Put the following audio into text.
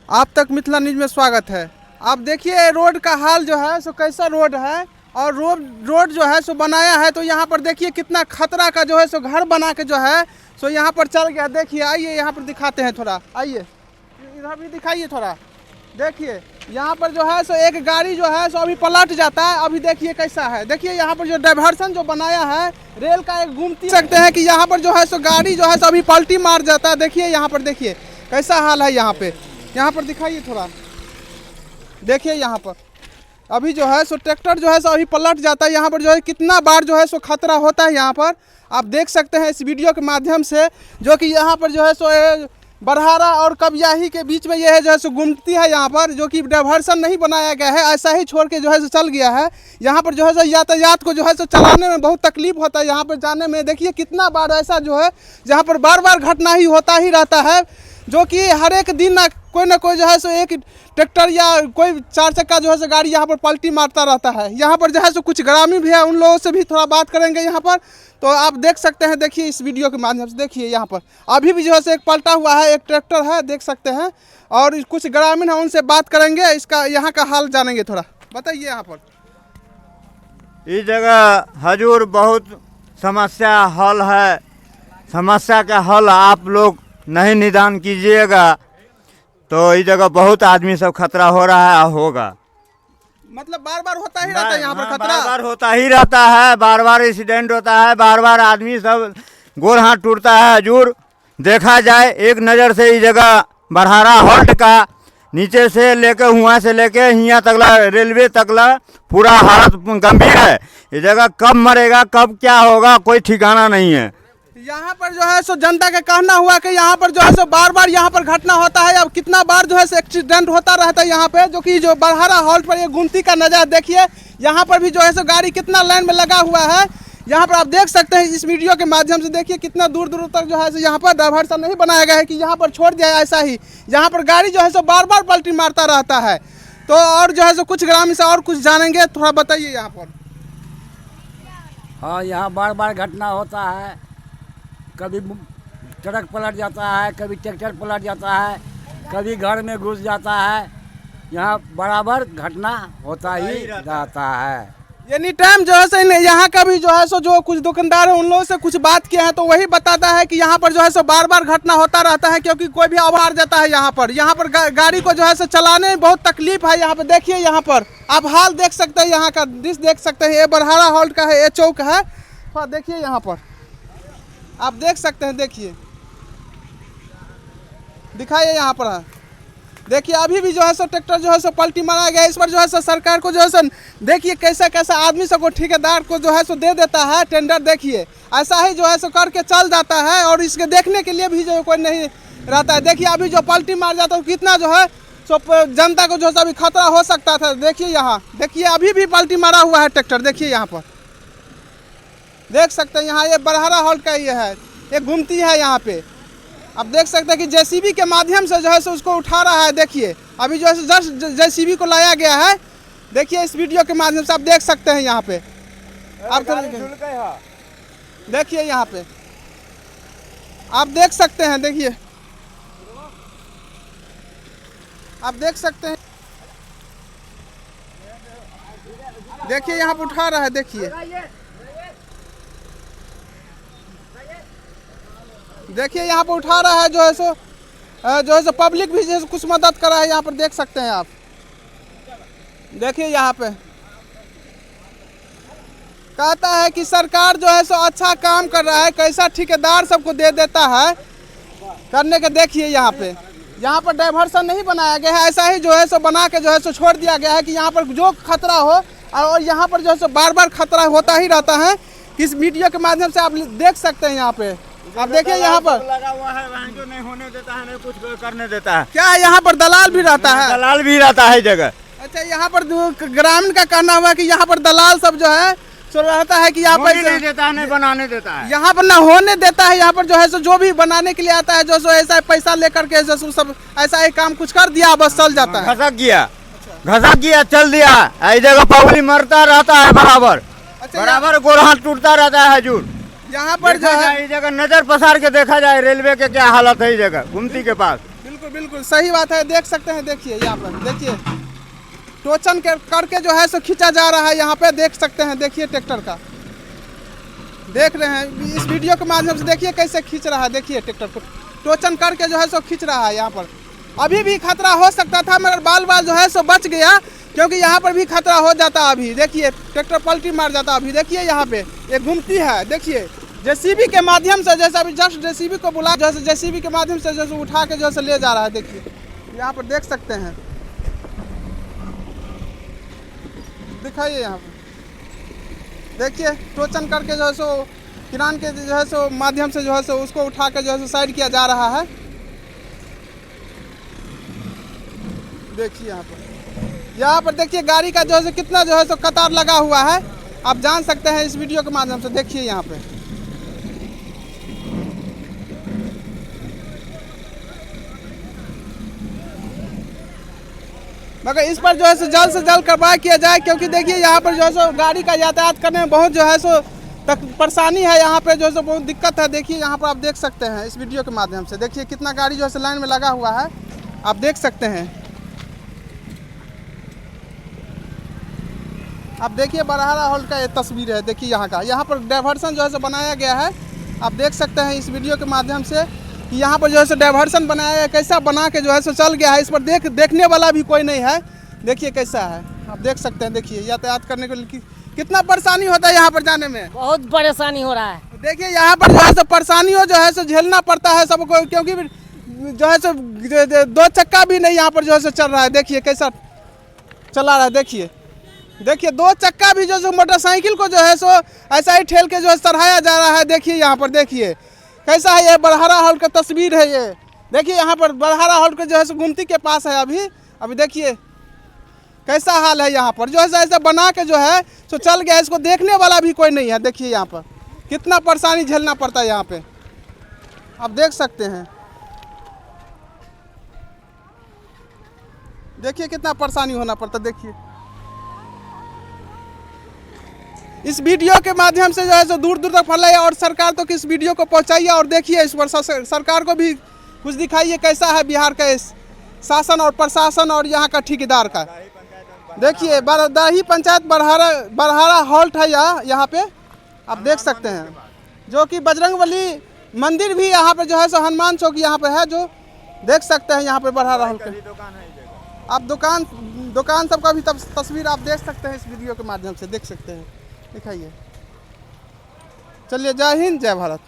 आप तक मिथिला न्यूज में स्वागत है। आप देखिए रोड का हाल जो है सो कैसा रोड है, और रोड जो है सो बनाया है तो यहाँ पर देखिए कितना खतरा का जो है सो घर बना के जो है सो यहाँ पर चल गया। देखिए आइए यहाँ पर दिखाते हैं, थोड़ा आइए इधर भी दिखाइए थोड़ा। देखिए यहाँ पर जो है सो एक गाड़ी जो है सो अभी पलट जाता है। अभी देखिए कैसा है, देखिए यहाँ पर जो डाइवर्सन जो बनाया है रेल का एक घूमती सकते हैं कि यहाँ पर जो है सो गाड़ी जो है सो अभी पलटी मार जाता है। देखिए यहाँ पर देखिए कैसा हाल है। यहाँ पर दिखाइए थोड़ा, देखिए यहाँ पर अभी जो है सो ट्रैक्टर जो है सो अभी पलट जाता है। यहाँ पर जो है कितना बार जो है सो खतरा होता है। यहाँ पर आप देख सकते हैं इस वीडियो के माध्यम से, जो कि यहाँ पर जो है सो बरहारा और कबियाही के बीच में ये है जो है सो गुमती है यहाँ पर, जो कि डाइवर्सन नहीं बनाया गया है, ऐसा ही छोड़ के जो है सो चल गया है। यहाँ पर जो है सो यातायात को जो है सो चलाने में बहुत तकलीफ होता है। यहाँ पर जाने में देखिए कितना बार ऐसा जो है जहाँ पर बार बार घटना ही होता ही रहता है, जो कि हर एक दिन ना कोई जो है सो एक ट्रैक्टर या कोई 4 चक्का जो है सो गाड़ी यहाँ पर पलटी मारता रहता है। यहाँ पर जो है सो कुछ ग्रामीण भी है, उन लोगों से भी थोड़ा बात करेंगे यहाँ पर। तो आप देख सकते हैं, देखिए इस वीडियो के माध्यम से देखिए यहाँ पर अभी भी जो है सो एक पलटा हुआ है, एक ट्रैक्टर है, देख सकते हैं। और कुछ ग्रामीण है, उनसे बात करेंगे, इसका यहाँ का हाल जानेंगे। थोड़ा बताइए यहाँ पर। इस जगह हजूर बहुत समस्या हल है। समस्या का हल आप लोग नहीं निदान कीजिएगा तो इस जगह बहुत आदमी सब खतरा हो रहा है, होगा। मतलब बार बार होता ही रहता है यहाँ पर खतरा, बार बार होता ही रहता है, बार बार एक्सीडेंट होता है, बार बार आदमी सब गोर हाथ टूटता है। हजूर देखा जाए एक नज़र से इस जगह बरहारा हॉल्ट का नीचे से लेके हुआ से लेके यहाँ तकला रेलवे तकला पूरा हालत गंभीर है। इस जगह कब मरेगा कब क्या होगा कोई ठिकाना नहीं है। यहाँ पर जो है सो जनता का कहना हुआ कि यहाँ पर जो है सो बार बार यहाँ पर घटना होता है। अब कितना बार जो है सो एक्सीडेंट होता रहता है यहाँ पे, जो कि जो बरहारा हॉल्ट पर ये गुमती का नज़ारा देखिए। यहाँ पर भी जो है सो गाड़ी कितना लाइन में लगा हुआ है। यहाँ पर आप देख सकते हैं इस वीडियो के माध्यम से, देखिए कितना दूर दूर तक जो है सो यहाँ पर डाइवर्सन नहीं बनाया गया है कि यहाँ पर छोड़ दिया है ऐसा ही। यहाँ पर गाड़ी जो है सो बार बार पलटी मारता रहता है। तो और जो है सो कुछ ग्रामीण से और कुछ जानेंगे, थोड़ा बताइए यहाँ पर। हाँ, यहाँ बार बार घटना होता है। कभी ट्रक पलट जाता है, कभी ट्रैक्टर पलट जाता है, कभी घर में घुस जाता है। यहाँ बराबर घटना होता ही रहता है। एनी टाइम जो है सो यहाँ का भी जो है सो जो कुछ दुकानदार है उन लोगों से कुछ बात किया है तो वही बताता है कि यहाँ पर जो है सो बार बार घटना होता रहता है, क्योंकि कोई भी आवार जाता है यहाँ पर गाड़ी को जो है सो चलाने में बहुत तकलीफ है। यहाँ पर देखिए, यहाँ पर आप हाल देख सकते हैं, यहाँ का दृश्य देख सकते हैं। ये बरहारा हॉल्ट का है, ये चौक है। देखिए यहाँ पर आप देख सकते हैं, देखिए दिखाइए यहाँ पर। देखिए अभी भी जो है सो ट्रैक्टर जो है सो पलटी मारा गया। इस पर जो है सो सरकार को जो है सो देखिए कैसा कैसा आदमी सबको ठेकेदार को जो है सो दे देता है टेंडर। देखिए ऐसा ही जो है सो करके चल जाता है, और इसके देखने के लिए भी जो कोई नहीं रहता है। देखिए अभी जो पलटी मार जाता है कितना जो है सो जनता को जो है अभी खतरा हो सकता था। देखिए यहाँ, देखिए अभी भी पलटी मारा हुआ है ट्रैक्टर। देखिए यहाँ पर देख सकते हैं, यहाँ ये बरहारा हॉल्ट का ये है, ये घूमती है यहाँ पे। आप देख सकते हैं कि जेसीबी के माध्यम से जो है सो उसको उठा रहा है। देखिए अभी जो है जस्ट जेसीबी को लाया गया है। देखिए इस वीडियो के माध्यम से आप देख सकते हैं यहाँ पे। आप देखिए यहाँ पे आप देख सकते हैं, देखिए आप देख सकते हैं, देखिए यहाँ पे उठा रहा है। देखिए यहाँ पर उठा रहा है, जो है सो पब्लिक भी जैसे कुछ मदद कर रहा है। यहाँ पर देख सकते हैं आप, देखिए यहाँ पे कहता है कि सरकार जो है सो अच्छा काम कर रहा है, कैसा ठेकेदार सबको दे देता है करने के। देखिए यहाँ पर डाइवर्सन नहीं बनाया गया है, ऐसा ही जो है सो बना के जो है सो छोड़ दिया गया है कि यहाँ पर जो खतरा हो, और यहाँ पर जो है सो बार बार खतरा होता ही रहता है। इस वीडियो के माध्यम से आप देख सकते हैं। यहाँ पे आप देखिए यहाँ पर लगा हुआ है, वहाँ जो नहीं होने देता है, नहीं कुछ करने देता है। क्या यहाँ पर दलाल भी रहता है? दलाल भी रहता है जगह। अच्छा, यहाँ पर ग्रामीण का कहना हुआ कि यहाँ पर दलाल सब जो है सो रहता है कि यहाँ पर नहीं देता है, नहीं बनाने देता है, यहाँ पर ना होने देता है। यहाँ पर जो है सो जो भी बनाने के लिए आता है जो सो ऐसा पैसा लेकर के जो सब ऐसा ही काम कुछ कर दिया, बस चल जाता है। घसक गया चल दिया। इस जगह पब्लिक मरता रहता है बराबर। अच्छा, बराबर गोर हाथ टूटता रहता है। हजूर यहाँ पर जो देखा है जाए इस जगह नजर पसार के देखा जाए रेलवे के क्या हालत है इस जगह गुमती के पास। बिल्कुल बिल्कुल सही बात है, देख सकते हैं। देखिए यहाँ पर देखिए टोचन करके जो है सो खींचा जा रहा है, यहाँ पे देख सकते हैं। देखिए ट्रैक्टर का देख रहे हैं, इस वीडियो के माध्यम से देखिए कैसे खींच रहा है। देखिए ट्रैक्टर को टोचन करके जो है सो खींच रहा है। यहाँ पर अभी भी खतरा हो सकता था मगर बाल बाल जो है सो बच गया, क्योंकि यहाँ पर भी खतरा हो जाता। अभी देखिए ट्रैक्टर पलटी मार जाता। अभी देखिए यहाँ पे एक गुमती है, देखिए जेसीबी के माध्यम से, जैसे अभी जस्ट जेसीबी को बुला, जैसे जेसीबी के माध्यम से जैसे उठा के जैसे ले जा रहा है। देखिए यहाँ पर देख सकते हैं, दिखाइए यहाँ पर देखिए टोचन करके जो है सो किरान के जो है सो माध्यम से जो है सो उसको उठा के जो है सो साइड किया जा रहा है। देखिए यहाँ पर देखिए गाड़ी का जो है सो कितना जो है सो कतार लगा हुआ है, आप जान सकते हैं इस वीडियो के माध्यम से। देखिए यहाँ पे मगर इस पर जो है सो जल्द से जल्द कार्रवाई किया जाए, क्योंकि देखिए यहाँ पर जो है सो गाड़ी का यातायात करने में बहुत जो है सो परेशानी है। यहाँ पे जो है सो बहुत दिक्कत है। देखिए यहाँ पर आप देख सकते हैं इस वीडियो के माध्यम से। देखिए कितना गाड़ी जो है सो लाइन में लगा हुआ है, आप देख सकते हैं। आप देखिए बरहारा हॉल का ये तस्वीर है। देखिए यहाँ का, यहाँ पर डाइवर्सन जो है सो बनाया गया है। आप देख सकते हैं इस वीडियो के माध्यम से कि यहाँ पर जो है सो डाइवर्सन बनाया गया, कैसा बना के जो है सो चल गया है। इस पर देखने वाला भी कोई नहीं है। देखिए कैसा है, आप देख सकते हैं। देखिए यातायात करने के लिए कितना परेशानी होता है यहाँ पर जाने में, बहुत परेशानी हो रहा है। देखिए यहाँ पर जो है सो परेशानियों जो है सो झेलना पड़ता है सबको, क्योंकि जो है सो दो चक्का भी नहीं यहाँ पर जो है सो चल रहा है। देखिए कैसा चला रहा है। देखिए दो चक्का भी जो मोटरसाइकिल को जो है सो ऐसा ही ठेल के जो है चढ़ाया जा रहा है। देखिए यहाँ पर देखिए कैसा है, ये बरहारा हॉल का तस्वीर है। ये देखिए यहाँ पर बरहारा हॉल के जो है सो गुमती के पास है। अभी देखिए कैसा हाल है। यहाँ पर जो है ऐसा बना के जो है सो चल गया, इसको देखने वाला भी कोई नहीं है। देखिए यहाँ पर कितना परेशानी झेलना पड़ता है। यहाँ पे आप देख सकते हैं, देखिए कितना परेशानी होना पड़ता। देखिए इस वीडियो के माध्यम से जो है सो दूर दूर तक फैलाइए और सरकार तक इस वीडियो को पहुंचाइए। और देखिए इस पर सरकार को भी कुछ दिखाइए कैसा है बिहार का इस शासन और प्रशासन और यहाँ का ठेकेदार का। देखिए दाही पंचायत बरहारा हॉल्ट है यहाँ पे आप देख सकते हैं, जो कि बजरंगबली मंदिर भी यहाँ पे जो है सो हनुमान चौक यहाँ पे है, जो देख सकते हैं। यहाँ पे बरहारा हॉल्ट आप दुकान सबका भी तस्वीर आप देख सकते हैं इस वीडियो के माध्यम से। देख सकते हैं, दिखाइए। चलिए, जय हिंद, जय भारत।